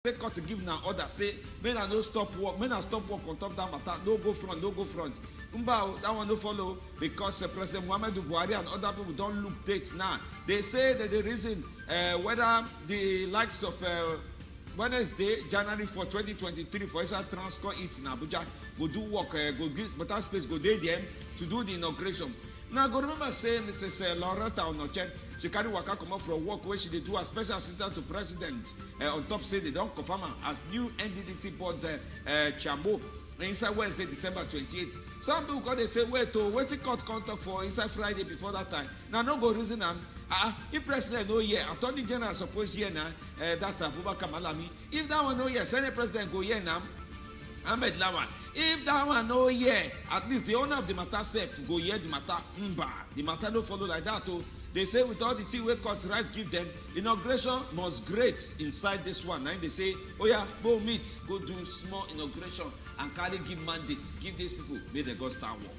take court to give now order say may I no stop work, may I stop work on top that matter, no go front, no go front. That one no follow because President Muhammadu Buhari and other people don't look dates now. They say that the reason whether the likes of Wednesday, January 4, 2023, for inside Transcorp it in Abuja, go do work, go give better space, go there to do the inauguration. Now, go remember saying Mrs. Loretta Onochen, she carry waka come up from work where she did do a special assistant to president on top say they don't confirm her as new NDDC board Chambo inside Wednesday, December 28. Some people call they say, wait, what's the court contact for inside Friday before that time? Now, no go reason if president no here, attorney general suppose here now, that's Abubakar Malami. If that one no here, Senate president go here now, Ahmed Lawan. If that one no here, at least the owner of the matter self go here the matter. The matter no follow like that. They say with all the thing where court right give them, inauguration must great inside this one. Now they say, oh yeah, go meet, go do small inauguration and carry give mandate, give these people, may they go start work.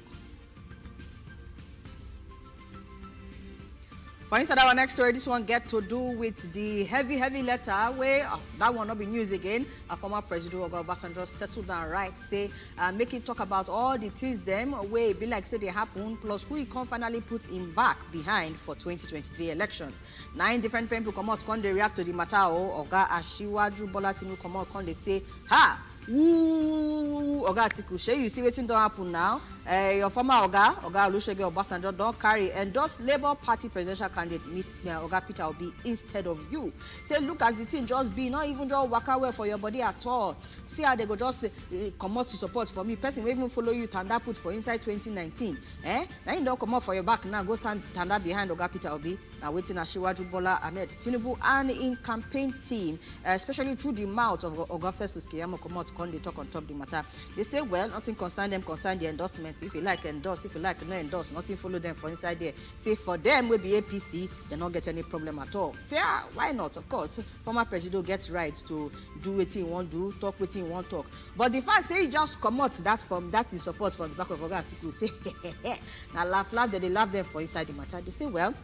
For inside our next story, this one get to do with the heavy letter where that one not be news again. A former President Obasanjo settled down right, say make it talk about all the things them where be like say they happen, plus who he can finally put him back behind for 2023 elections. 9 different people come out, they react to the matter. Oga Asiwaju Bola Tinubu come out, they say, ha! Woo, Oga Atikus, you see wetin don happen now? Your former Oga Olusegun Obasanjo don't carry endorse Labour Party presidential candidate Oga Peter Obi instead of you. Say look as the thing just be, not even just waka well for your body at all. See how they go just come out to support for me. Person will even follow you tanda put for inside 2019. Now you don't come out for your back now, go tanda behind Oga Peter Obi. Now waiting Asiwaju Bola Tinubu and in campaign team, especially through the mouth of Oga Festus Keyamo they talk on top the matter. They say, well, nothing concern them, concern the endorsement. If you like endorse, if you like no endorse, nothing follow them for inside there. Say for them will be APC, they not get any problem at all. Say, why not? Of course, former president gets right to do what he want do, talk what he want talk. But the fact say he just come out that is support from the back of Oga Atiku. Say, now laugh, they laugh them for inside the matter. They say, well,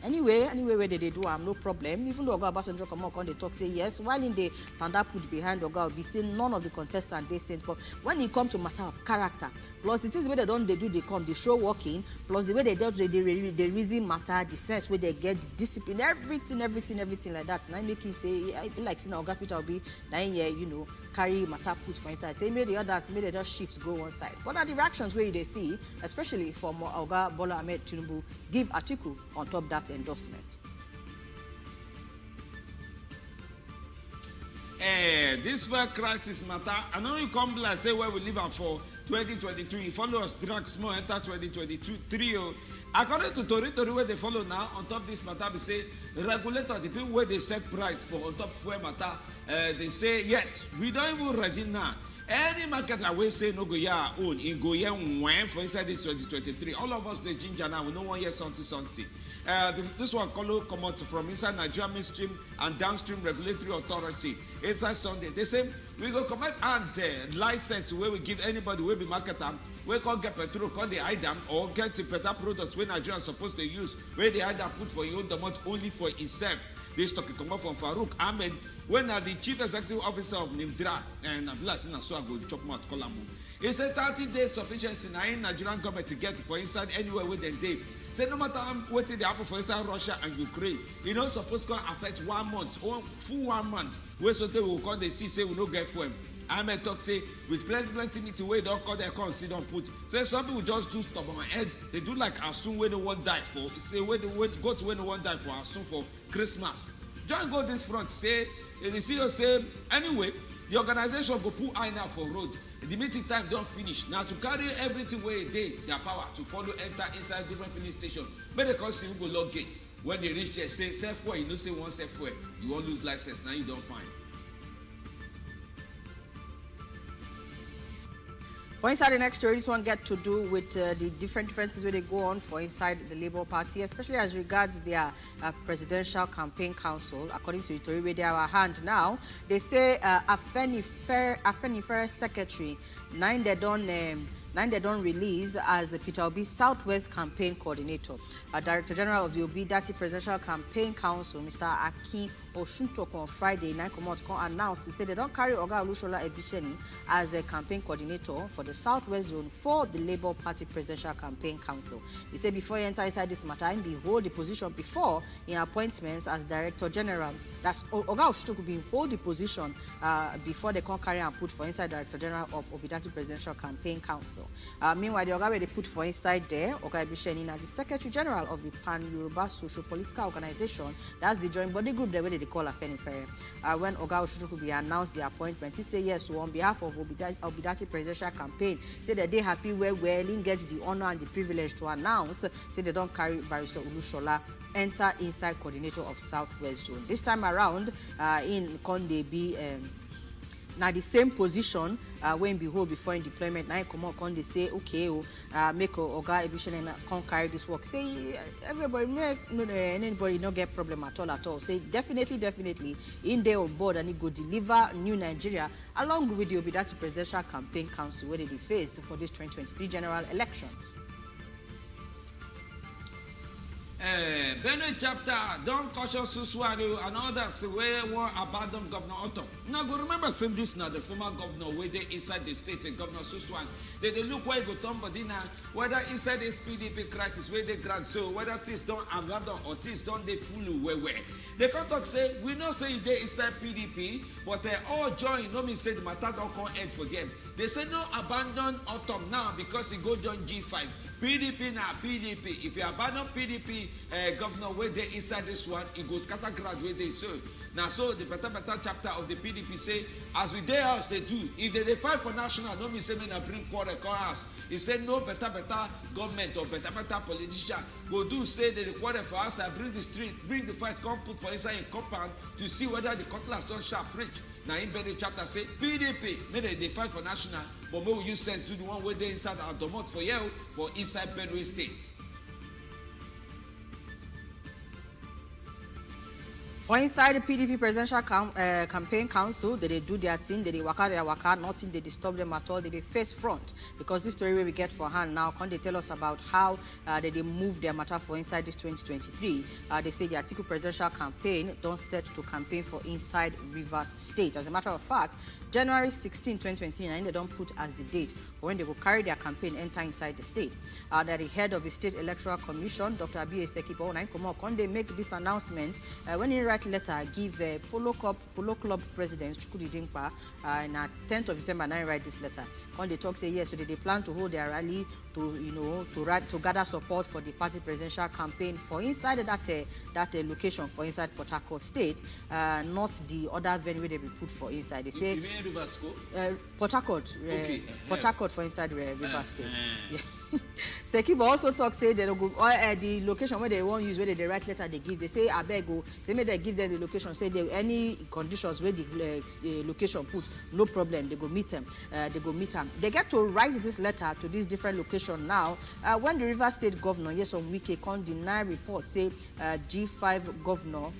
Anyway, where they do, no problem. Even though Oga Obasanjo come out, they talk, say yes. While in the tanda put behind Oga Obi, say none of the contestants they sent. But when it comes to matter of character, plus the things where they come, they show working, plus the way they do, they reason matter, the sense where they get the discipline, everything like that. And I make him say, I feel like seeing Oga Peter Obi, 9 year, carry matter put for inside. Say maybe the others, maybe they just shift go one side. What are the reactions where they see, especially from Oga Bola Tinubu, give Atiku on top that endorsement? This fuel crisis matter. I know you come like say where we live at for 2022. You follow us drag small enter 2022 trio. According to Tori where they follow now on top this matter, we say regulator, the people where they set price for on top fuel matter, they say yes, we don't even ready now. Any market that we say no go here own, in go here when for inside this 2023. All of us the ginger now, we don't want hear something. This one come out from inside Nigeria Midstream and Downstream Regulatory Authority. Inside Sunday, they say we go come out and license where we give anybody will be marketer. We can't get petrol, call the item or get the better products where Nigeria is supposed to use. Where the item put for your own demand only for itself. This talking come out from Farouk Ahmed. When the chief executive officer of Nimdra and Abdullah so I go chop mouth Kolamu. He said 30 days sufficiency in Nigerian government to get for inside anywhere within day. Say no matter what they happen for inside Russia and Ukraine, you know supposed to affect 1 month or full 1 month. Where so they will call the see say we no get for him. Ahmed talk say with plenty meeting where don't call their account, see don't put. Say some people just do stop on my head. They do like as soon when no one die for. Say when go to when no one die for as soon for Christmas. John go this front say the CEO say anyway the organization go put eye now for road. The meeting time don't finish. Now to carry everything where they their power to follow enter inside different filling station. But they call see who go log gate. When they reach there, say self-ware, you know say one self-ware. You won't lose license, now you don't find. For inside the next story, this one get to do with the different differences where they go on for inside the Labour Party, especially as regards their Presidential Campaign Council. According to the story where they are hand now, they say Afeni Fair Secretary, 9 they don't Now they don't release as Peter Obi Southwest Campaign Coordinator. Director General of the PDP Presidential Campaign Council, Mr. Akin Oshunchoko, on Friday, 9 announced, he said they don't carry Oga Olushola Ebisheni as a campaign coordinator for the Southwest Zone for the Labour Party Presidential Campaign Council. He said before he enter inside this matter, he hold the position before in appointments as Director General. That's Oga Oshunchoko be hold the position before they can carry and put for inside Director General of PDP Presidential Campaign Council. Meanwhile, the Oga where they put for inside there, Oga Ebisheni as the Secretary General of the Pan-Yoruba Social Political Organization. That's the joint body group there where they call Afenifere. When Oga Oshunchoko be announced the appointment, he say yes, so on behalf of PDP Presidential Campaign, say that they happy where he gets the honor and the privilege to announce, say they don't carry Barrister Olushola enter inside coordinator of Southwest Zone. This time around, in Conde be now the same position when behold before in deployment. Now come on, they say okay, make Oga Ebisheni come carry this work. Say everybody, anybody no get problem at all. Say definitely in there on board and he go deliver new Nigeria along with the PDP Presidential Campaign Council where they face for this 2023 general elections. Benue chapter don't caution Suswanu and others where one abandon Governor Otto. Now go remember saying this now the former governor where they inside the state and Governor Suswan. They look where go somebody now whether inside this PDP crisis where they grant so whether things don't abandon or things don't they full where. They come talk say we not say they inside PDP but they all join no mean say the matter don't come end for them. They say no abandon Autumn now because he go join G5. PDP now PDP. If you abandon PDP governor where they inside this one, it goes scatter ground where they so. Now so the better chapter of the PDP say as we their house they do. If they fight for national, no mean say me na bring quarrel house. He said no better government or better politician go do say they quarrel for us and bring the street, bring the fight, come put for inside in compound to see whether the cutlass don't sharp reach. Now in Benue chapter say PDP, maybe they fight for national, but maybe we use sense to the one where they inside our domot for you for inside Benue State. For inside the PDP Presidential Campaign Council, they do their thing, they waka, nothing they disturb them at all, they face front. Because this story where we get for hand now, can they tell us about how they move their matter for inside this 2023? They say the Atiku Presidential Campaign don't set to campaign for inside Rivers State. As a matter of fact, January 16, 2029, they don't put as the date for when they will carry their campaign enter inside the state. That the head of the State Electoral Commission, Dr. Abi Esekibo, when they make this announcement, when he write letter, give Polo Club President Chukudi Dinkpa, on 10th of December, and I write this letter. When they talk, say yes, so they plan to hold their rally to gather support for the party presidential campaign for inside that location for inside Port Harcourt State, not the other venue they be put for inside. They say Port Harcourt, Port Harcourt for inside River State. Yeah. Sekibo also talk say they go the location where they won't use where they write letter they give. They say abeg say may they give them the location. Say they any conditions where the location put no problem. They go meet them. They get to write this letter to this different location now. When the River State governor Nyesom Wike can't deny report say G5 governor.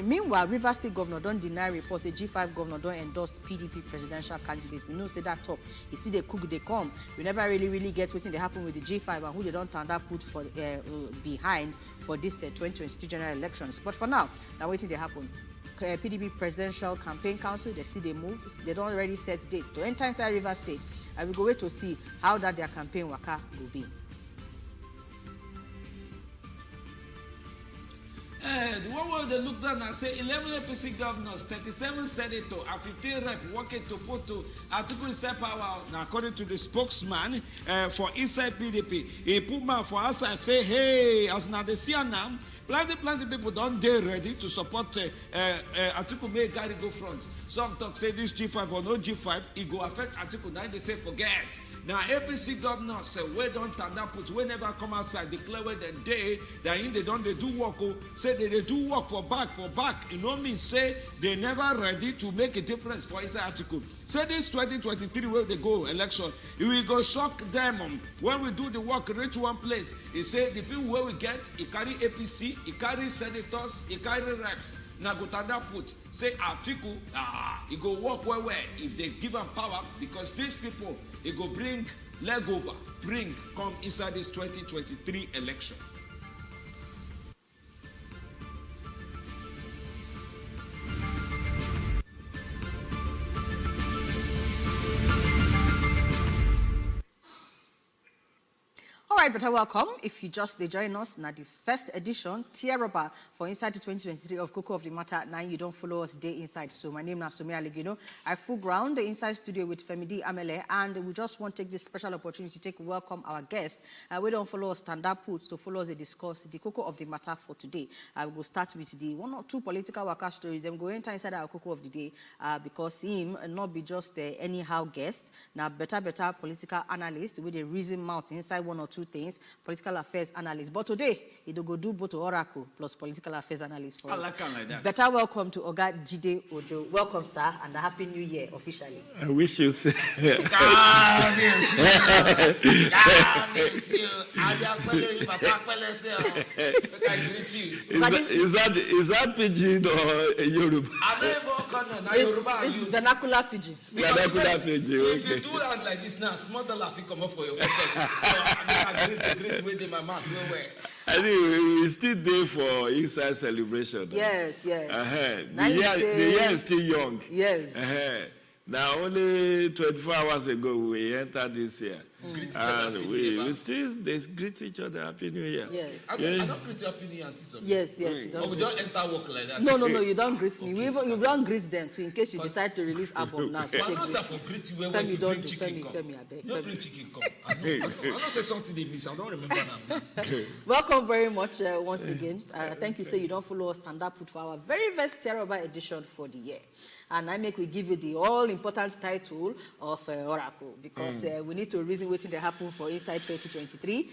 Meanwhile River State governor don't deny report say G5 governor don't endorse PDP presidential candidate. We know say that talk. You see they cook they come. We never really get what's they happen with the G5 and who they don't turn that put for behind for this 2023 general elections. But for now waiting they happen. PDP Presidential Campaign Council, they see they move. They don't already set date to enter inside River State. And we go wait to see how that their campaign waka will be. The one where they look down and say 11 APC governors, 37 senators, and 15 reps working to put to Atiku inside power. Now, according to the spokesman for inside PDP, he put man for us and say, hey, as now they see now, plenty people don't dare ready to support Atiku may carry go front. Some talk say this G5 or no G5, it go affect Atiku. Now they say forget. Now APC governors say we don't turn that put, we never come outside, declare where they do work, say they do work for back. You know me, say they never ready to make a difference for inside Atiku. Say this 2023 where they go election, it will go shock them when we do the work, reach one place. He say the people where we get, he carry APC, he carry senators, he carry reps. Now go tanda put say Atiku, he go work well if they give him power because these people he go bring leg over, bring, come inside this 2023 election. All right, but welcome. If you just join us, now the first edition, tier upper for Inside the 2023 of Koko of the Matter. Now you don't follow us day inside. So my name is Sumi Aligino. I full ground the Inside Studio with Femidi Amele, and we just want to take this special opportunity to welcome our guest. We don't follow us standard put to follow us and discuss the Koko of the Matter for today. We will start with the one or two political worker stories. Then go enter inside our Koko of the day because him not be just anyhow guest. Now better political analyst with a reason mouth inside one or two things, political affairs analyst. But today, he do go do both Oracle plus political affairs analyst for us. I like that. Better welcome to Oga Jide Ojo. Welcome, sir, and a happy new year officially. I wish you say. God bless you. Is that pidgin or Yoruba? It's vernacular pidgin. Vernacular pidgin. If you do that like this now, small dollar will come up for your pocket. So I mean, I great way in my mouth. Anyway, we still there for inside celebration. Yes. The year is still young. Yes. Now, only 24 hours ago, we entered this year. And we still greet each other Happy New Year. Yes. I don't greet you Happy New Year until Sunday. Yes. You don't. Or we don't enter work like that. No, you don't greet me. You don't greet them. So in case you decide to release album now, take I'm not for greet you when you bring chicken come. You bring chicken come. I don't say something they miss. I don't remember now. Welcome very much once again. Thank you. Say you don't follow us standard put for our very first terrible edition for the year. And I make we give you the all-important title of Oracle because we need to reason waiting to happen for inside 2023.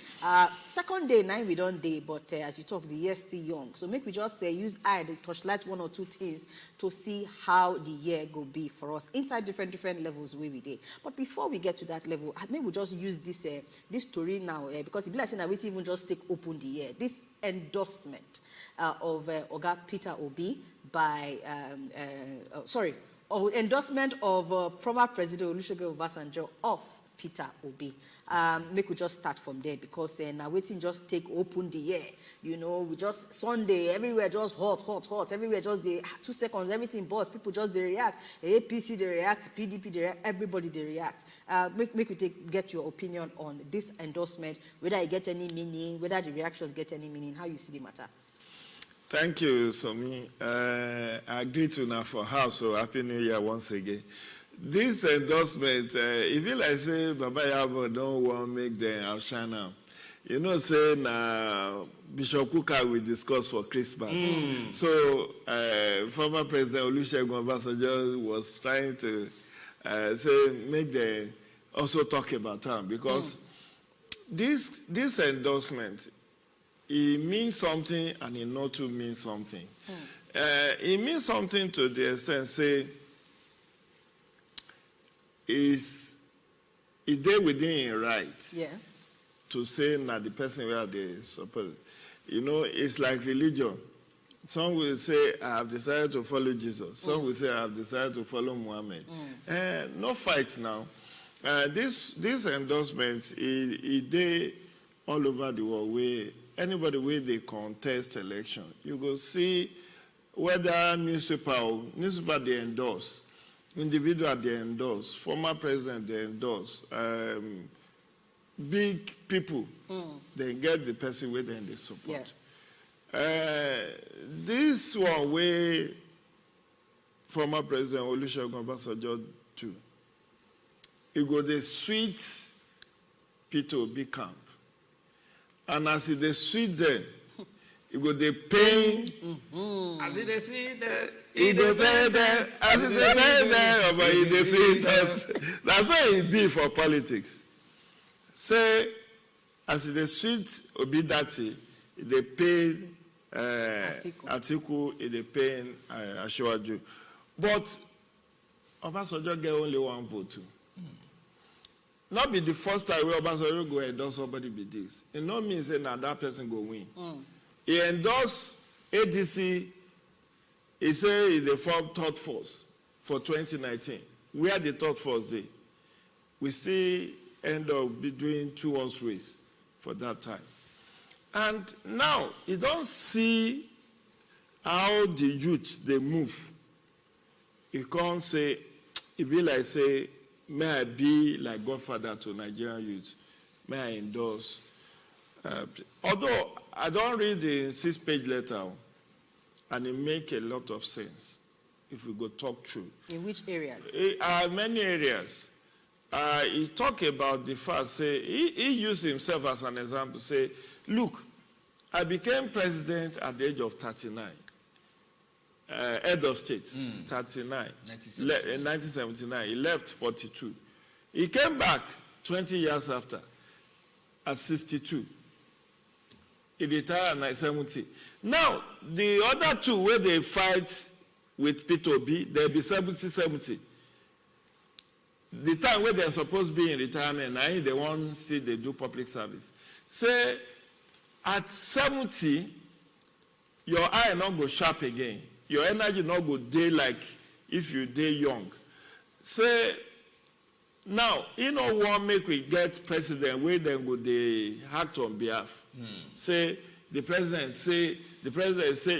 Second day, now we don't day, but as you talk, the year still young. So make we just use eye to touchlight one or two things to see how the year go be for us inside different levels where we did. But before we get to that level, maybe we just use this story now because it be like saying that we even just take open the year. This endorsement of Oga Peter Obi by endorsement of former President Olusegun Obasanjo of Peter Obi. Make we just start from there because now waiting just take open the year. You know, we just Sunday everywhere just hot. Everywhere just 2 seconds everything buzz. People just they react. APC they react. PDP they react. Everybody they react. Make we get your opinion on this endorsement. Whether it get any meaning. Whether the reactions get any meaning. How you see the matter. Thank you, Somi. I agree to now for house, so Happy New Year once again. This endorsement, if you like say, Baba Yabo don't want to make them outshine now. You know, saying Bishop Kuka will discuss for Christmas. So, former President Olusegun Obasanjo was trying to say, make them also talk about time because this endorsement, it means something and it not to mean something. It means something to the extent, say, is there within a right to say that the person where they suppose. You know, it's like religion. Some will say, I have decided to follow Jesus. Some will say, I have decided to follow Muhammad. No fights now. This endorsement, they all over the world where anybody where they contest election, you go see whether newspaper they endorse, individual they endorse, former president they endorse, big people, they get the person where they support. This one where former president Olusegun Obasanjo do, it go the sweet Peter Obi camp. And as it sweet them, it go the pain. As it is sweet them, it the pain them. As it the pain them, but it the sweet them. That's how it be for politics. Say, as it is sweet Obi Dati, it the pain Atiku, it the pain Asiwaju. But Obasanjo get only one vote too. Not be the first time where Obasanjo go endorse somebody be this. It no means that person go win. He endorsed ADC, he say he the form third force for 2019. Where the third force day? We see end up be doing 2-horse race for that time. And now, you don't see how the youth, they move. You can't say, it be like say, may I be like godfather to Nigerian youth? May I endorse? Although I don't read the 6-page letter, and it makes a lot of sense if we go talk through. In which areas? Many areas. He talked about the fact, say, he used himself as an example, say, look, I became president at the age of 39. Head of state, 39. 1979. He left 42. He came back 20 years after, at 62. He retired at 70. Now, the other two, where they fight with Peter Obi, they'll be 70. The time where they're supposed to be in retirement, now they want to see they do public service. Say, at 70, your eye not go sharp again. Your energy not go day like if you day young. Say, now, you know what make we get president where then go they act on behalf. Say, the president say,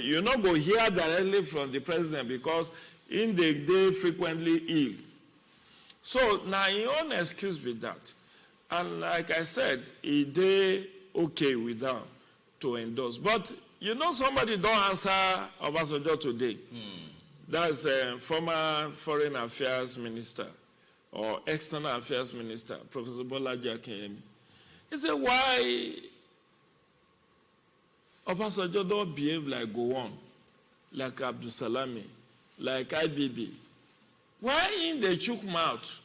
you not go hear directly from the president because in the day frequently ill. So now your own excuse with that. And like I said, he did okay with that to endorse. But you know somebody don't answer Obasanjo today. That's a former foreign affairs minister or external affairs minister, Professor Bola Tinubu. He said, why Obasanjo don't behave like Gowon, like Abdul Salami, like IBB? Why in the chook mouth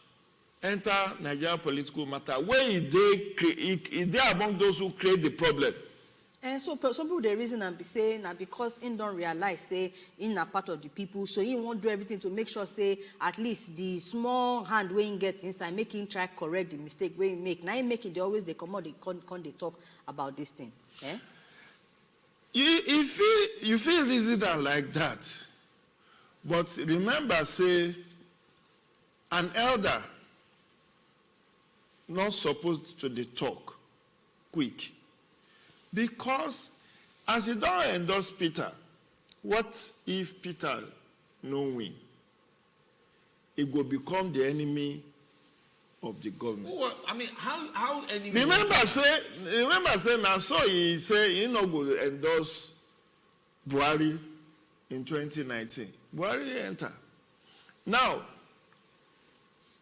enter Nigerian political matter? Where is they among those who create the problem? And so some people, the reason I'm saying that because he don't realize, say, in a part of the people, so he won't do everything to make sure, say, at least the small hand where he gets inside, make him try correct the mistake where he make. Now he make it, they always, they come out, they talk about this thing. Eh? You feel reason like that. But remember, say, an elder not supposed to talk quick. Because as he don't endorse Peter, what if Peter no win? It will become the enemy of the government. Well, I mean, how enemy? Remember say now so he say he not going to endorse Buhari in 2019. Buhari enter. Now,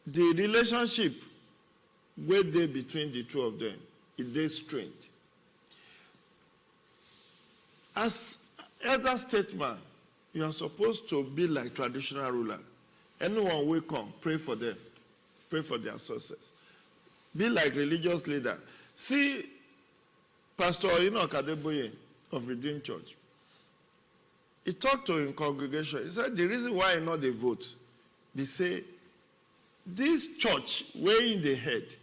the relationship where they between the two of them, it is strained. As elder statesman, you are supposed to be like traditional ruler. Anyone will come, pray for them, pray for their success. Be like religious leader. See, Pastor Enoch Adeboye of Redeemed Church. He talked to his congregation. He said the reason why not they vote, they say, this church way in the head,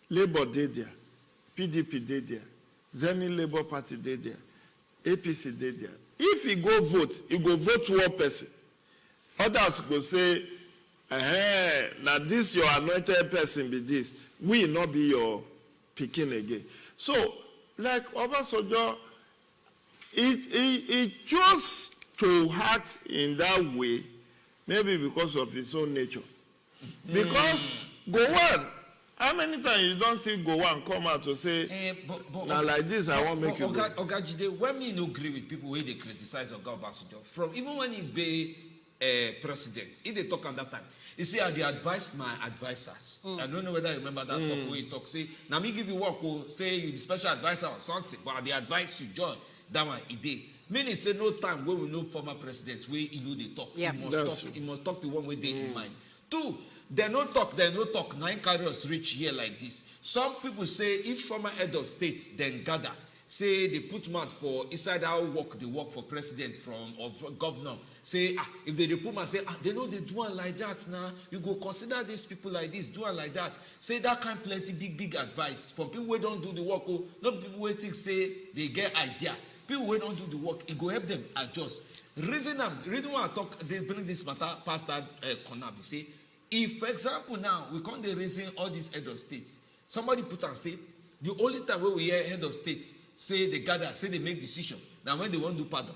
Labour did there, PDP did there, Zenny Labour Party did there, APC did there. If he go vote one person. Others go say, now this your anointed person be this. We not be your picking again. So, like Obasanjo, it chose to act in that way, maybe because of his own nature. Because Gowon, how many times you don't see Gowon come out to say, now like this, I won't make you go. Ogajide, when me no agree with people where they criticize Oga Obasanjo, from even when he be president, if they talk at that time, you see, I advise my advisors. I don't know whether you remember that talk where he talk, say, now me give you work, say you be special advisor or something, but the advice you join, that one he did. Meaning say no time where we know former president where he know they talk. Yeah. He must talk the one where they in mind. Two, they no talk. Now in carry us reach here like this. Some people say if former head of state then gather, say they put mouth for inside how they work for president or governor. Say if they put mouth, say they know they do one like that now. You go consider these people like this, do one like that. Say that kind plenty big advice from people who don't do the work. Not people who think say they get idea. People who don't do the work, it go help them adjust. Reason why I talk, they bring this matter past that corner. They say, if, for example, now we can't reason all these head of states, Somebody put and say, the only time when we hear head of state say they gather, say they make decision, now when they want to do pardon.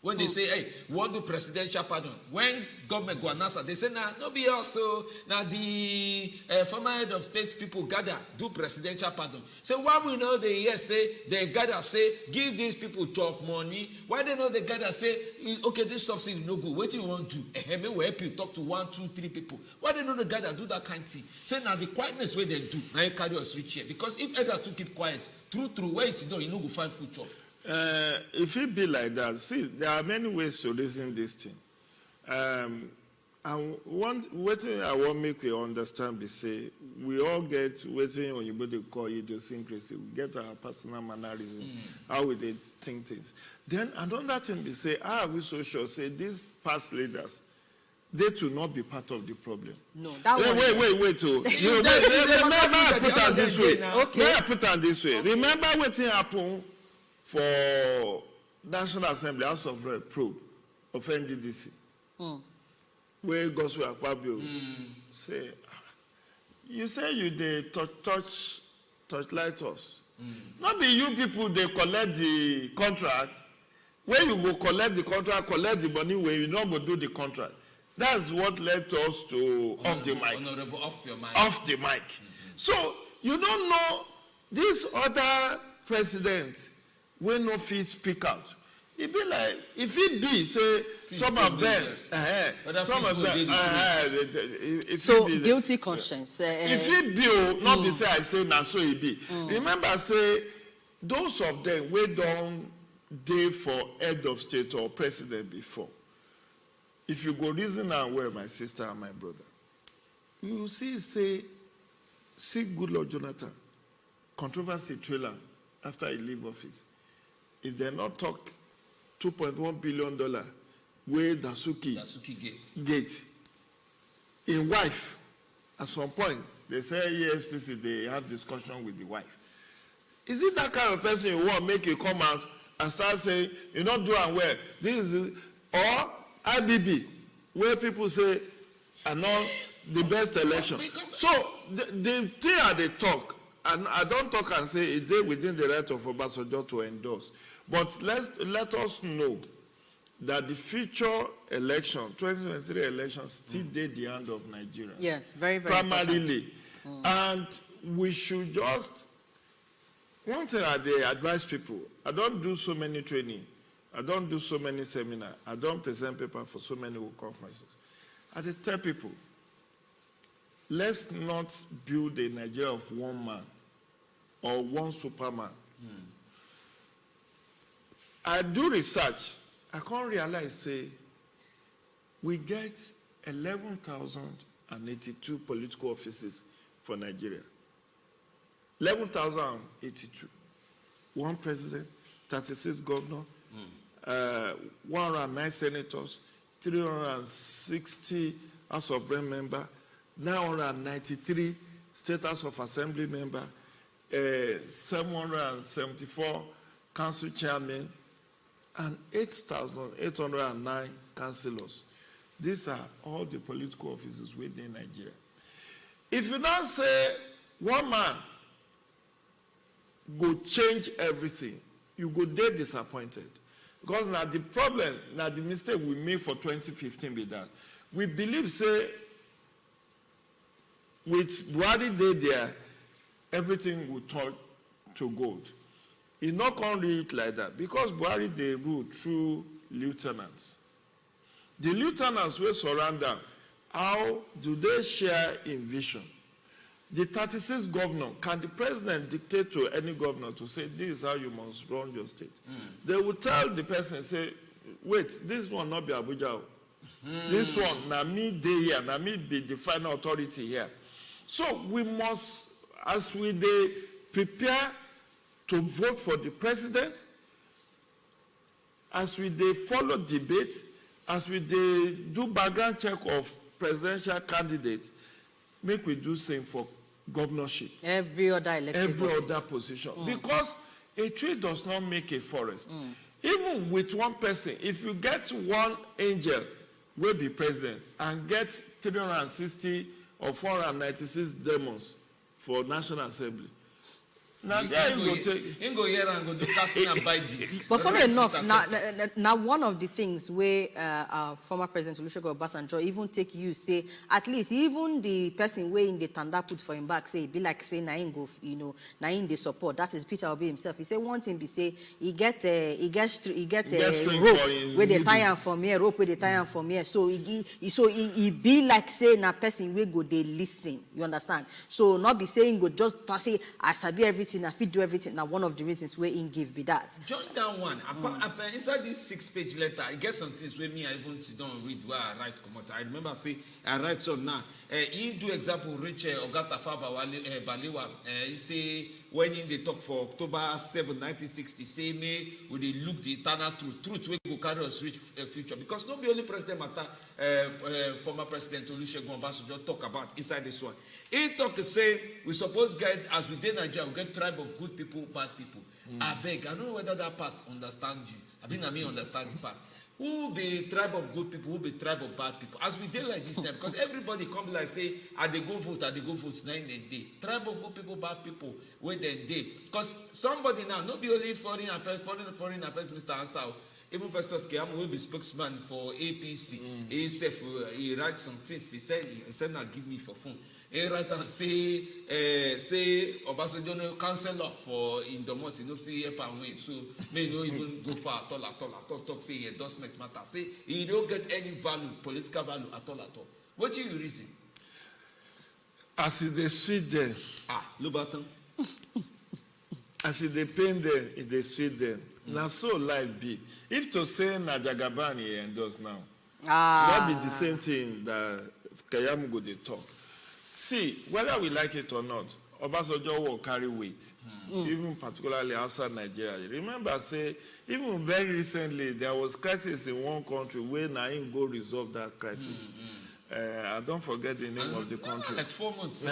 When they say, hey, we want to do presidential pardon. When government go announce that, they say, nah, no be also. Now the former head of state people gather, do presidential pardon. So why we know they here say, they gather say, give these people chop money. Why they know they gather say, okay, this subsidy no good. What do you want to do? May will help you talk to 1, 2, 3 people. Why they know they gather do that kind of thing? Say now the quietness where they do, now you carry us reach here. Because if either to keep quiet, true, where is it done? You know go find food chop. If it be like that, see, there are many ways to reason this thing. And what I want to make you understand is say, we all get waiting on you, but they call idiosyncrasy. We get our personal mannerism, how we they think things. Then another thing they say, we so sure, say these past leaders, they to not be part of the problem. No, that wait. May I put it this way? Okay. May I put it this way? Okay. Remember what happened for National Assembly, House of Rep, probe of NDDC, where Gospel Akpabio say, you say you they touchlight us. Not be you people they collect the contract. When you go collect the contract, collect the money, where you not go do the contract. That's what led us to off the mic. Honorable, off your mic. Off the mic. So you don't know this other president when no fee speak out. It be like if it be say some of them, some of them, so guilty conscience. If it be not be say I say na so it be. Remember say those of them we don't dey for head of state or president before. If you go reason and where my sister and my brother, you will see good Lord Jonathan, controversy trailer after he leave office. If they not talk $2.1 billion where Dasuki gate in wife, at some point they say EFCC they have discussion with the wife. Is it that kind of person you want to make you come out and start saying you're not doing well? This is or IBB, where people say are not the best election. So the thing they talk, and I don't talk and say it's within the right of Obasanjo to endorse. But let us know that the future election, 2023 election, still did the hand of Nigeria. Yes, very, very primarily. And we should just, one thing I advise people, I don't do so many training, I don't do so many seminars, I don't present paper for so many conferences. I tell people, let's not build a Nigeria of one man or one superman. I do research. I can't realize, say, we get 11,082 political offices for Nigeria. 11,082. One president, 36 governors, 109 senators, 360 House of Rep members, 993 State House of Assembly members, 774 council chairmen, and 8,809 councillors. These are all the political offices within Nigeria. If you now say one man go change everything, you go dead disappointed. Because now the problem, now the mistake we made for 2015 be that we believe, say, with Buhari day there, everything will turn to gold. It not going to read like that because Buhari they rule through lieutenants. The lieutenants will surround them. How do they share in vision? The 36 governor, can the president dictate to any governor to say, this is how you must run your state? They will tell the person, say, wait, this one not be Abuja. This one, na me dey here, na me be the final authority here. So we must, as we dey prepare to vote for the president, as we dey follow debate, as we dey do background check of presidential candidate, make we do same for governorship. Every other elective Every other position. Because a tree does not make a forest. Even with one person, if you get one angel will be president and get 360 or 496 demons for National Assembly. Now, there you go take. You go here and go to casting and buy the. But funny enough, now one of the things where former President Olusegun Obasanjo even take you say at least even the person where in the tanda put for him back say be like say na him go na him they support. That is Peter Obi himself. He say one thing be say he get rope where they tie him from here, rope where they tie him from here. So he be like say na person where go they listen. You understand? So not be saying go just say I sabi everything. I fit do everything. Now, one of the reasons where in give be that. Join that one. Inside this 6-page letter, I get some things where me I even sit down and read where I write come out. I remember say I write some now. He do example reach Ogata Faba Balewa. He say when in they talk for October 7, 1960, say me we they look the eternal truth we go carry us reach future because not be only President matter former President Olusegun Obasanjo talk about inside this one. He talk say we suppose get as we did Nigeria we get tribe of good people, bad people. I beg, I don't know whether that part understand you. I mean, understand the part. Who be tribe of good people, who be tribe of bad people? As we did like this time, because everybody come like say, I they go vote, 9 day. Tribe of good people, bad people, where they day. Because somebody now, not be only foreign affairs, Mr. Ansao. Even Festus Keyamo will be spokesman for APC. He writes some things. He said, now give me for phone. He write and say Obasanjo councillor for endorsement, you know, free help and win. So may no even go far at all. Talk say endorsement matter. Say he don't get any value, political value at all. What you reason? As it they sweet them. Lubaton. As it they pain them, it they sweet them. Now so life be. If to say na Jagaban he endorse now, that be the same thing that Keyamo go they talk. See, whether we like it or not, Obasanjo will carry weight, even particularly outside Nigeria. Remember, say, even very recently, there was crisis in one country where Naim go resolve that crisis. I don't forget the name of the country. Like 4 months.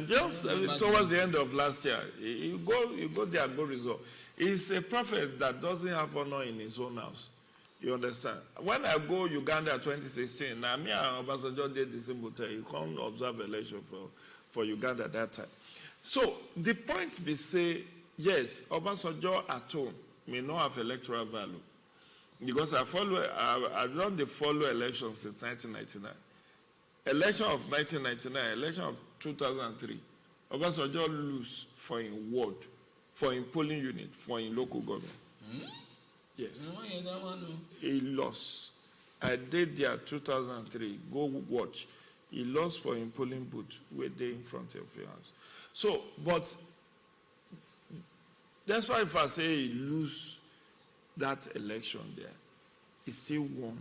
Just towards the end of last year, you go there, go resolve. He's a prophet that doesn't have honor in his own house. You understand? When I go Uganda 2016, now me and Obasanjo did the same thing. You can't observe election for Uganda at that time. So the point be say, yes, Obasanjo at home may not have electoral value. Because I don't follow elections since 1999. Election of 1999, election of 2003, Obasanjo lose for in ward, for in polling unit, for in local government. Yes. He lost. I did there 2003. Go watch. He lost for in polling booth where they in front of your house. So, but that's why if I say he lose that election there, he still won.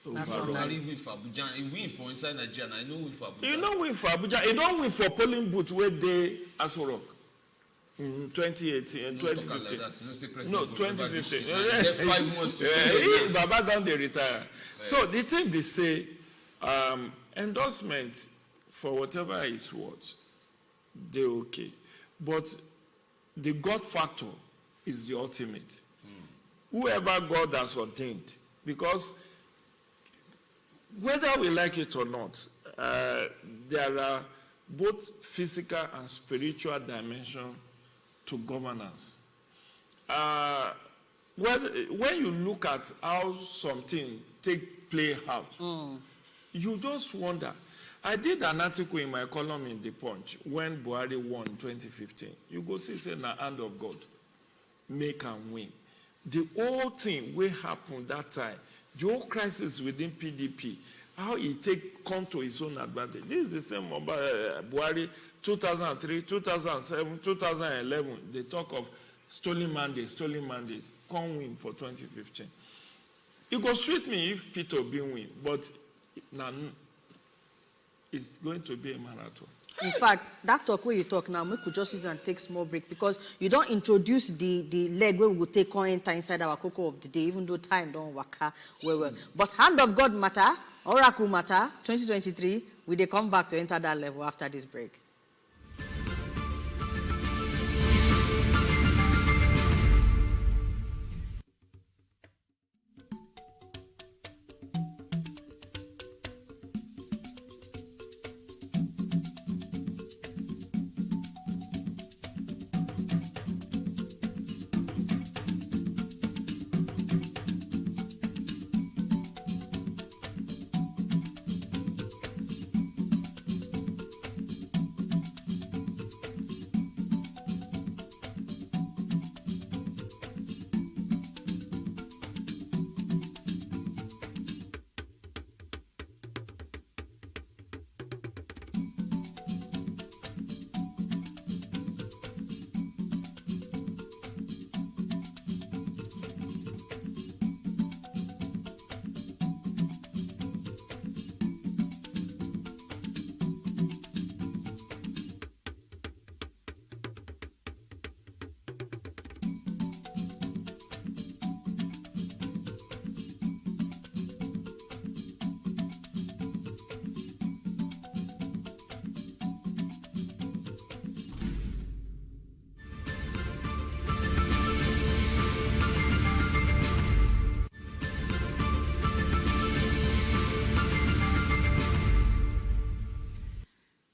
He win for Abuja. He win for inside Nigeria. I know win for Abuja. He don't win for Abuja. He don't win for polling booth where they Aso Rock. 2018 and 2015. No, 2015. 5 months to Baba down they retire. So the thing they say, endorsement for whatever is what, they're okay. But the God factor is the ultimate. Whoever God has ordained, because whether we like it or not, there are both physical and spiritual dimensions to governance. When you look at how something play out, you just wonder. I did an article in my column in The Punch when Buhari won 2015. You go see, say, na hand of God, make and win. The whole thing will happen that time. The whole crisis within PDP, how he come to his own advantage. This is the same about Buhari 2003, 2007, 2011. They talk of stolen mandates, come win for 2015. It goes sweet me if Peter Obi win, but now it's going to be a marathon. In fact, that talk where you talk now, we could just use and take small break because you don't introduce the leg where we will take on enter inside our Koko of the day, even though time don't work well. But hand of God matter, oracle matter, 2023, we they come back to enter that level after this break.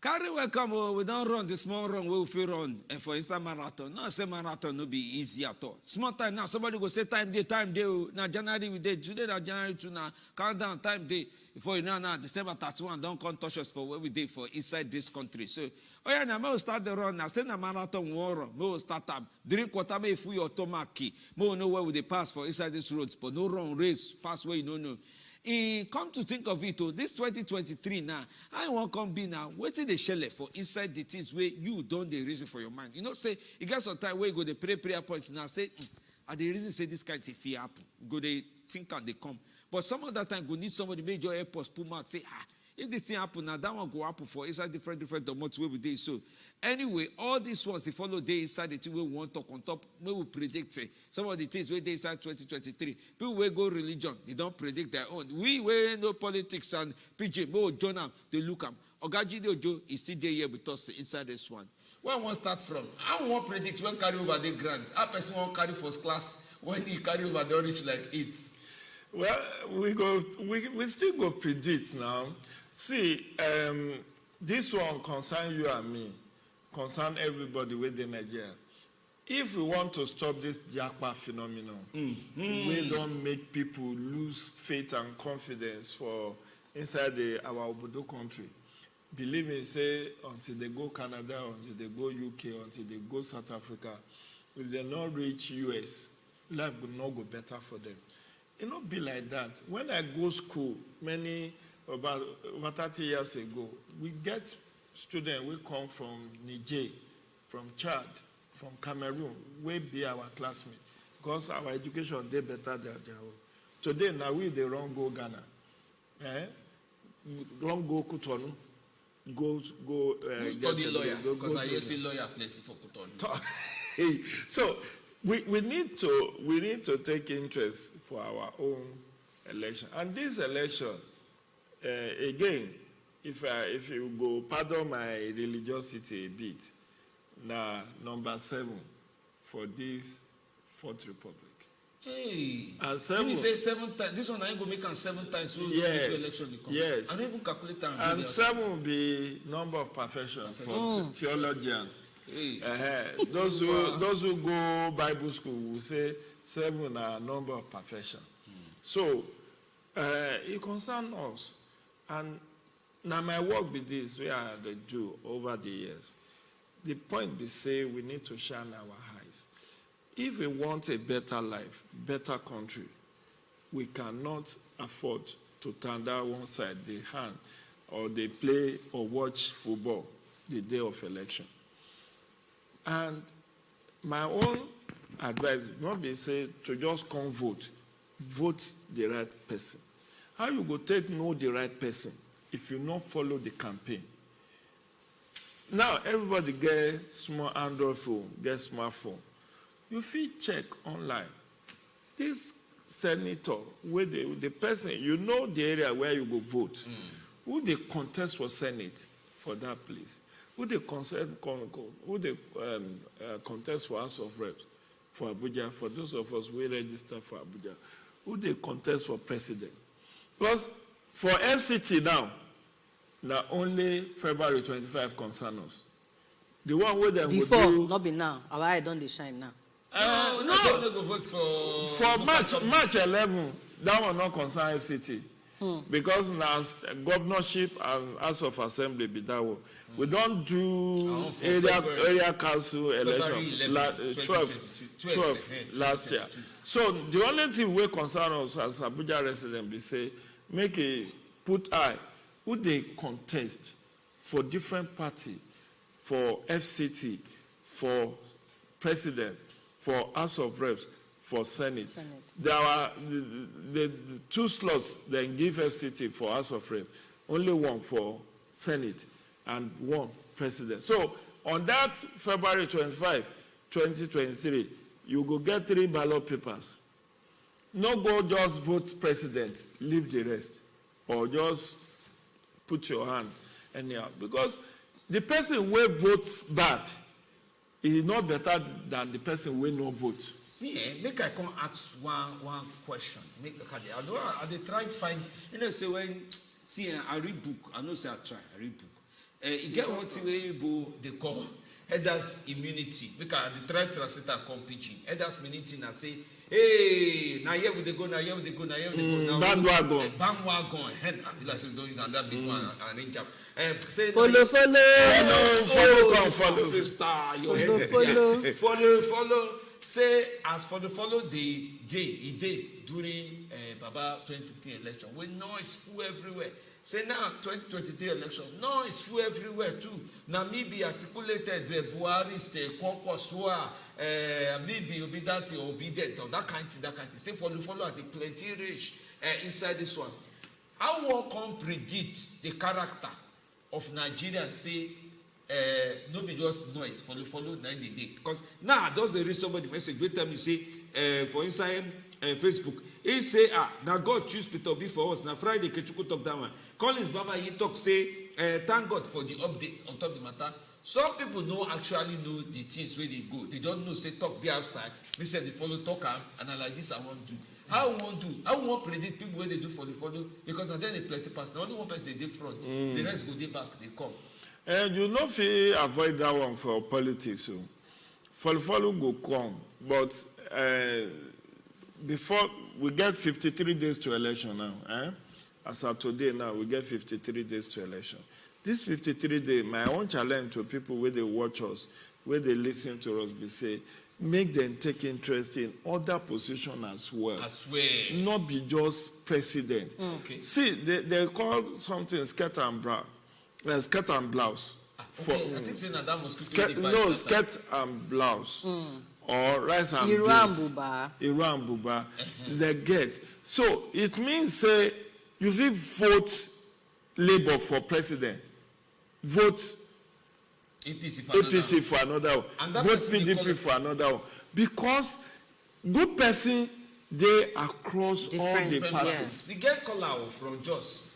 Carry welcome, oh, we don't run the small run, we will feel run for inside marathon. No, say marathon no be easy at all. Small time now, somebody go say time day. Now January we day, today now January 2 now, countdown time day. Before you know now, December 31, don't come touch us for what we did for inside this country. So, oh yeah, now we'll start the run. Now say the marathon war run, we'll start up. Drink water, may free your stomach key. We'll know where we pass for inside this roads, but no run race, pass where you don't know. Come to think of it, this 2023 now, I won't come be now, waiting the shell for inside the things where you don't the reason for your mind. You know, say, you get some time where you go the prayer points now, say, are the reason say this kind of fear happen. Go they think and they come. But some of that time, go need somebody make your airports pull out, say, if this thing happen now, that one go happen for inside different domots where we do. So anyway, all these ones they follow they inside the thing we want to talk on top. We will predict some of the things where they inside 2023. People will go religion, they don't predict their own. We know politics and PJ, more Jonah, they look at Ogaji Ojo is still there here with us inside this one. Where I want start from? I want predict when carry over the grant. How person want carry first class when he carry over the rich like it. Well, we still go predict now. See, this one concern you and me, concern everybody within Nigeria. If we want to stop this Japa phenomenon, we don't make people lose faith and confidence for inside our Obodo country. Believe me, say, until they go Canada, until they go UK, until they go South Africa, if they not reach US, life will not go better for them. It not be like that. When I go school, about 30 years ago, we get students who come from Niger, from Chad, from Cameroon, will be our classmates, because our education they better than their own. Today, now we they wrong go Ghana, wrong go Cotonou, go study lawyer, because I used to lawyer plenty for Cotonou. So we need to take interest for our own election, and this election. Again, if you go pardon my religiosity a bit, now number 7 for this Fourth Republic. Hey, and 7. You say 7 times. This one I go make 7 times. So yes, yes. I don't even calculate them. And 7 will be number of perfection for theologians. Hey. Those who go Bible school will say 7 are number of perfection. So it concerns us. And now my work with this, we are the do over the years. The point be say we need to shine our eyes. If we want a better life, better country, we cannot afford to turn down one side, the hand, or they play or watch football the day of election. And my own advice not be say to just come vote the right person. How you go know the right person if you not follow the campaign? Now, everybody get small Android phone, get smartphone. You feel check online. This senator, where the person, you know the area where you go vote. Who they contest for Senate for that place? Who they contest for House of Reps for Abuja? For those of us who register for Abuja, who they contest for president? Because for FCT now only February 25 concern us. The one where they before, will do, not be now. Our eye don't they shine now. No. Go vote for March 11, that one not concern FCT. Because now governorship and House of Assembly be that one. We don't do area council election 12 last year. So the only thing we concern us as Abuja residents be say make a put eye who they contest for different party, for FCT, for president, for House of Reps, for Senate. There are the 2 slots they give FCT for House of Reps, only 1 for Senate and 1 president. So on that February 25, 2023, you go get 3 ballot papers. No go just vote president, leave the rest, or just put your hand anyhow. Because the person who votes bad is not better than the person who no vote. See, make I come ask one question. I try find, say when, I read book, I know say I read book. you get what they call headers immunity. Because the try translate and come preaching. Headers immunity and say, hey, now here we go, now here we go, now here we go. Bandwagon. Bandwagon. Head ambulance don't use another big one and in jab. Follow. Follow. Say as for the follow the day during Baba 2015 election. We know it's full everywhere. Say now 2023 election, no, it's full everywhere too. Namibia articulated Buhari state, Koko, maybe obedient or that kind of thing. Say follow as a plenty rich inside this one. How one can predict the character of Nigeria? Say no be just noise, follow 90 days. Because now does the read somebody message wait tell me say for inside Facebook. He say, now God choose Peter Obi for us. Now Friday, Kechuku talk that one. Collins Baba, he talk say, thank God for the update on top of the matter. Some people don't actually know the things where they go. They don't know, say, talk there outside. Me say, they follow, talk, and I like this, I want to do. How I want to do? I want predict people where they do follow, because now then they plenty pass. Now only one person they did front. The rest go they back, they come. And you know if you avoid that one for politics, so follow go come. But before we get 53 days to election now, as of today now, we get 53 days to election. This 53 days, my own challenge to people where they watch us, where they listen to us, we say, make them take interest in other positions as well. As well. Not be just president. Okay. See, they call something skirt and blouse. Okay, I think saying that must skirt and blouse. Or rice and beans. Iran Buba. They get. So it means say you will vote Labour for president. Vote APC for another one. Vote PDP for another one. Because good person they across all the parties. The girl caller from Jos.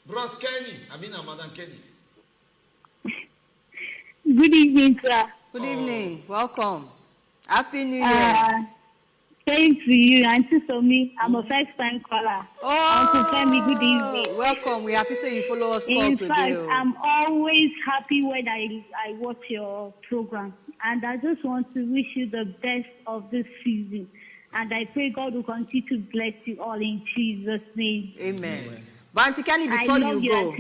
Bros Kenny, Madam Kenny. Good evening, sir. Good evening. Welcome. Happy New Year. Same to you, Auntie Somi. I'm a first-time caller. Uncle Femi, good evening. Welcome. We're happy to say you follow us call today. In fact, I'm always happy when I watch your program. And I just want to wish you the best of this season. And I pray God will continue to bless you all in Jesus' name. Amen. But Auntie Kenny, before you go,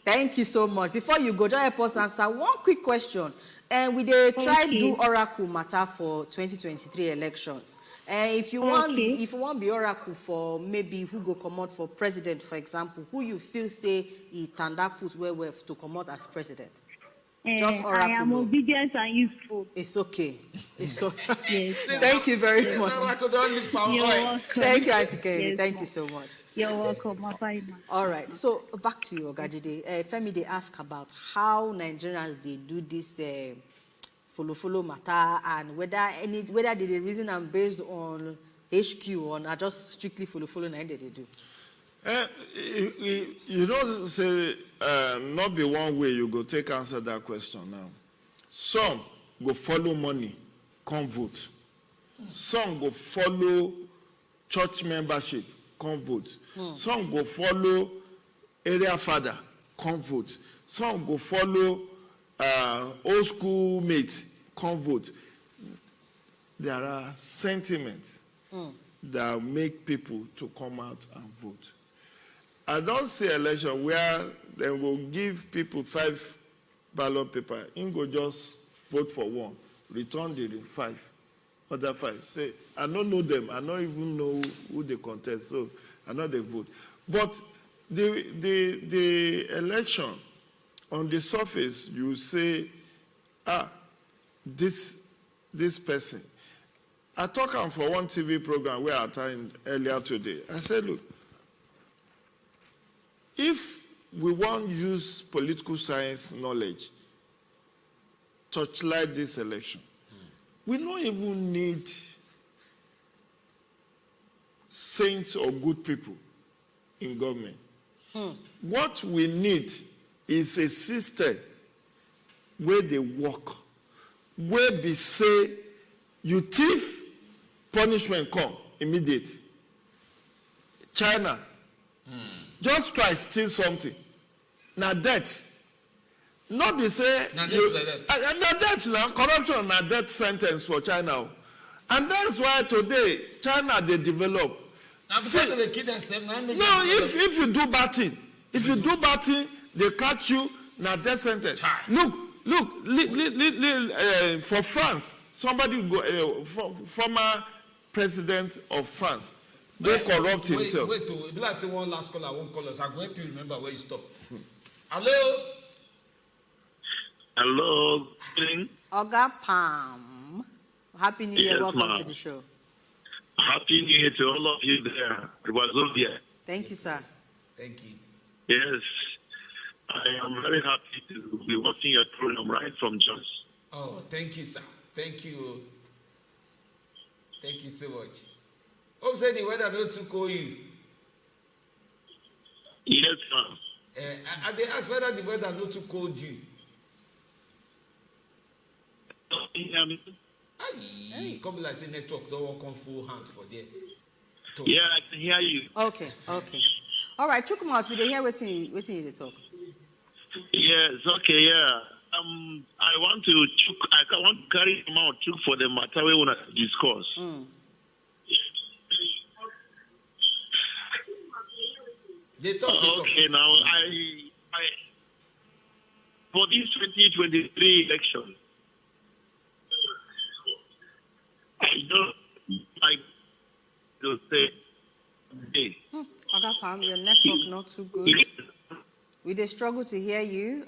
thank you so much. Before you go, just help us answer one quick question. And we try to do oracle matter for 2023 elections. If you want to be oracle for maybe who go come out for president, for example, who you feel say he tanda put where to come out as president. Just oracle. I am obedient and useful. It's okay. It's okay. Yes. Thank you very much. Thank you, Auntie Kenny. Yes, Thank you so much. You're welcome. All right. So back to you, Ogajide. Femi, they ask about how Nigerians they do this follow matter and whether they reason and based on HQ or not just strictly follow na they do. You know, say not be one way you go take answer that question now. Some go follow money, come vote. Some go follow church membership, come vote. Some go follow area father, come vote. Some go follow old school mates, come vote. There are sentiments that make people to come out and vote. I don't see election where they will give people 5 ballot paper. You go just vote for one, return the 5, other 5. Say, I don't know them. I don't even know who they contest, so I know they vote. But the election, on the surface, you say, this person. I talked for one TV program where I attended earlier today. I said, look, if we want to use political science knowledge to touchlight this election, we don't even need saints or good people in government. What we need is a system where they work, where they say, you thief, punishment come immediate. China, just try steal something. na debt. Not be say na debt now corruption na death sentence for China. And that's why today China they develop. Now because they kill themselves, no, if you do bad thing, they catch you na death sentence. Look, for France, somebody go former president of France, they corrupt himself. Wait, do I say one last call? I won't call us. I'm going to remember where you stop. Hello. Hello. Oga Pam. Happy New Year. Yes, welcome to the show. Happy New Year to all of you there. Wazobia. Thank you, sir. Thank you. Yes. I am very happy to be watching your program right from Jos. Oh, thank you, sir. Thank you. Thank you so much. Hope say the weather not too cold you. Yes, sir. They ask whether the weather not too cold you. Hey. Come like say network don't work on full hand for there. Yeah, I can hear you. Okay. All right, chook mouth. We dey hear wetin you dey talk. Yes, okay, yeah. I want to carry him out for the matter we want to discuss. They talk. Okay, now I for this 2023 election, I don't like to say today. Oga Pam, your network not too good. We dey struggle to hear you.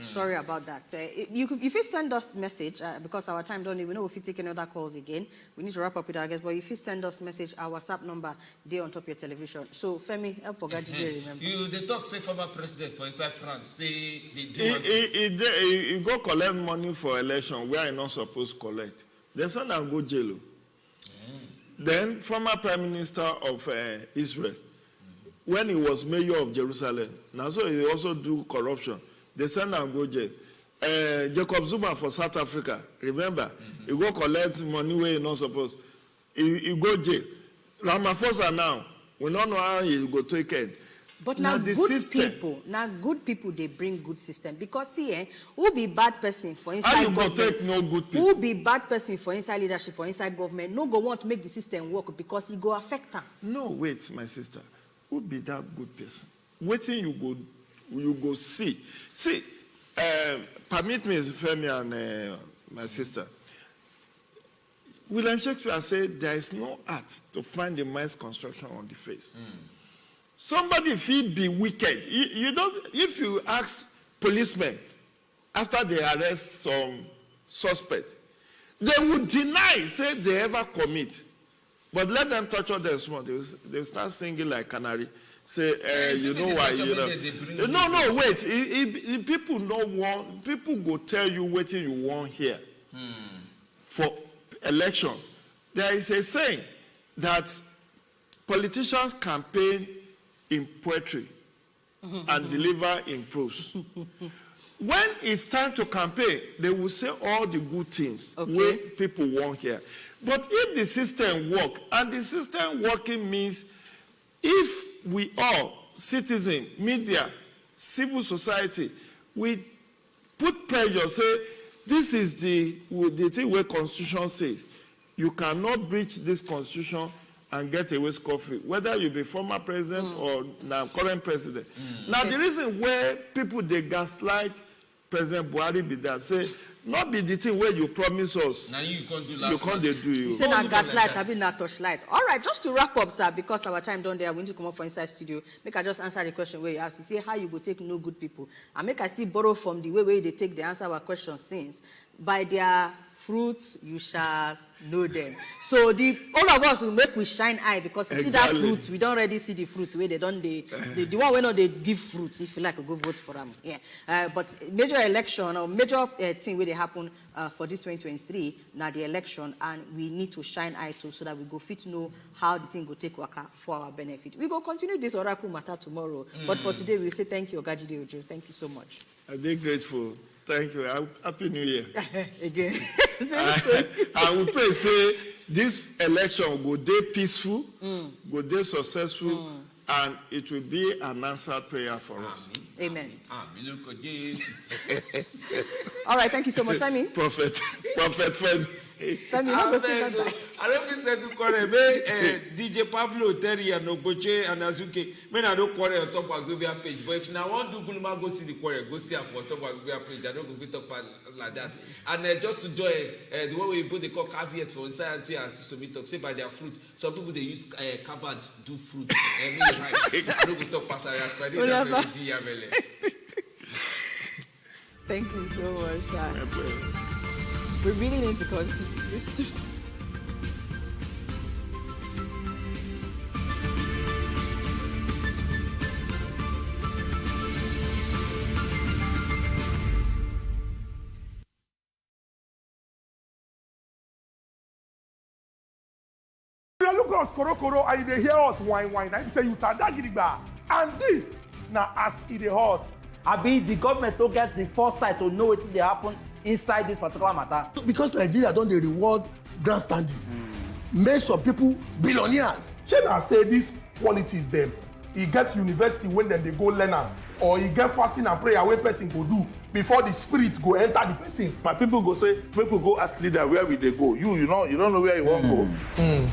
Sorry about that. If you send us message, because our time don't even know if you take any other calls again, we need to wrap up with our guests. But if you send us message, our WhatsApp number there on top of your television. So Femi, help Ogaji remember. They talk say former president for inside France say they do. He go collect money for election where he not supposed to collect. They send him go jail. Then former prime minister of Israel, when he was mayor of Jerusalem, now so he also do corruption. They send him go jail. Jacob Zuma for South Africa, remember, he go collect money where he not supposed. He go jail. Ramaphosa now, we don't know how he go take it. But now good people, they bring good system. Because see, who be bad person for inside government? How you go take no good people? Who be bad person for inside leadership, for inside government? No go want to make the system work because it go affect them. No, wait, my sister. Who be that good person? Waiting you go see. See, permit me, Femi and my sister. William Shakespeare said there is no art to find the man's construction on the face. Somebody feel be wicked. You don't. If you ask policemen after they arrest some suspect, they would deny, say they ever commit. But let them torture them small. They start singing like canary. Say, you know why? You know. No, wait. People no want. People go tell you what you want here for election. There is a saying that politicians campaign in poetry and deliver in prose. When it's time to campaign, they will say all the good things where people want here. But if the system work, and the system working means if we all, citizens, media, civil society, we put pressure, say, this is the thing where Constitution says, you cannot breach this Constitution and get away scot-free, whether you be former president or now current president. Now, the reason where people, they gaslight President Buhari be that, say, not be the thing where you promise us. Now you can't do last. You can't do you. You say that gaslight, I mean not torchlight. All right, just to wrap up, sir, because our time done there, we need to come up for inside studio. Make I just answer the question where you ask. You say how you go take no good people, and make I still borrow from the way they take the answer our question since by their fruits you shall know them. So all of us will make we shine eye because you see that fruit, we don't already see the fruits where they don't the one where not they give fruits. If you like, go vote for them. Yeah. But major election or major thing where they happen for this 2023 now the election, and we need to shine eye to so that we go fit know how the thing go take work for our benefit. We go continue this oracle matter tomorrow. But for today we say thank you, Ogaji Ojo. Thank you so much. I'm very grateful. Thank you. Happy New Year. Again. I will pray, say, this election go day peaceful, go day successful, and it will be an answered prayer for us. Amen. All right, thank you so much, Femi. Prophet Femi. Femi, I don't be said to quarrel. DJ Pablo, Terry, and Oboche, and Azuke. Men I don't quarrel on top of Wazobia page. But if now want to Guluma go see the quarrel, go see her for top of Wazobia page. I don't go fit up like that. And just to join the way we put the call caveat for inside and submit talk say by their fruit. Some people they use cupboard do fruit. I don't go talk past that. Thank you so much, sir. We really need to continue this. You look at us koro and they hear us whine. I say you tada gidigba. And this now as it hot. Abi the government don't get the foresight to know what they happen inside this particular matter. Because Nigeria don't they reward grandstanding. Make some people billionaires. Chena say these qualities them. He get university when then they go learn am, or he get fasting and prayer where person go do before the spirits go enter the person. My people go say, make we go ask leader where will they go. You don't know where you want to go.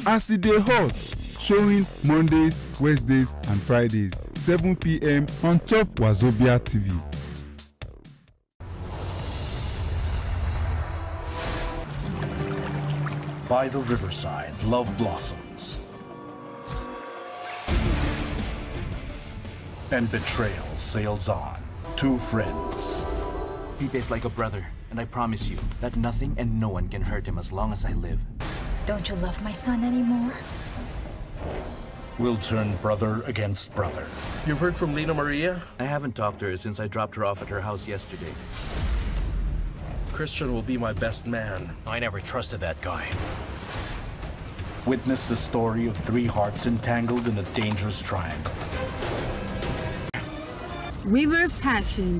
As it dey hot, showing Mondays, Wednesdays, and Fridays, 7 p.m. on top Wazobia TV. By the riverside, love blossoms. And betrayal sails on. Two friends. Pete's like a brother, and I promise you that nothing and no one can hurt him as long as I live. Don't you love my son anymore? Will turn brother against brother. You've heard from Lena Maria? I haven't talked to her since I dropped her off at her house yesterday. Christian will be my best man. I never trusted that guy. Witness the story of three hearts entangled in a dangerous triangle. River Passion.